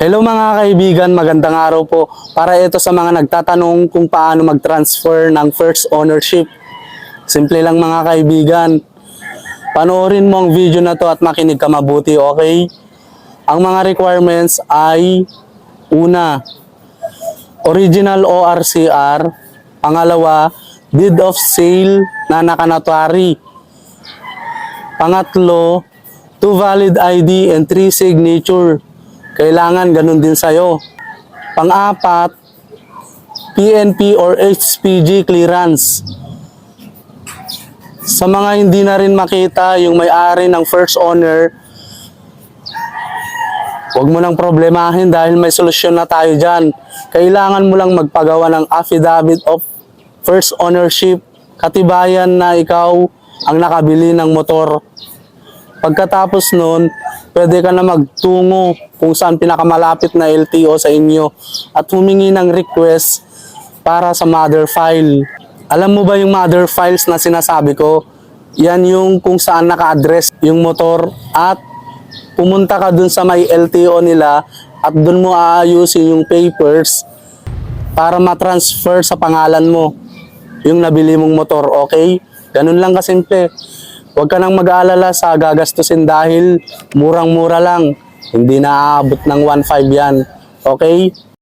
Hello mga kaibigan, magandang araw po. Para ito sa mga nagtatanong kung paano mag-transfer ng first ownership. Simple lang mga kaibigan. Panoorin mo ang video na to at makinig ka mabuti, okay? Ang mga requirements ay una, original ORCR. Pangalawa, deed of sale na nakanotary. Pangatlo, 2 valid ID and 3 signature. Kailangan ganun din sa'yo. Pang-apat, PNP or HPG clearance. Sa mga hindi na rin makita yung may-ari ng first owner, huwag mo nang problemahin dahil may solusyon na tayo dyan. Kailangan mo lang magpagawa ng affidavit of first ownership, katibayan na ikaw ang nakabili ng motor. Pagkatapos nun, pwede ka na magtungo kung saan pinakamalapit na LTO sa inyo at humingi ng request para sa mother file. Alam mo ba yung mother files na sinasabi ko? Yan yung kung saan naka-address yung motor at pumunta ka dun sa may LTO nila at dun mo aayusin yung papers para matransfer sa pangalan mo yung nabili mong motor, okay? Ganun lang kasimple. Huwag ka nang mag-aalala sa gagastusin dahil murang-mura lang. Hindi na aabot ng 1.5 yan. Okay?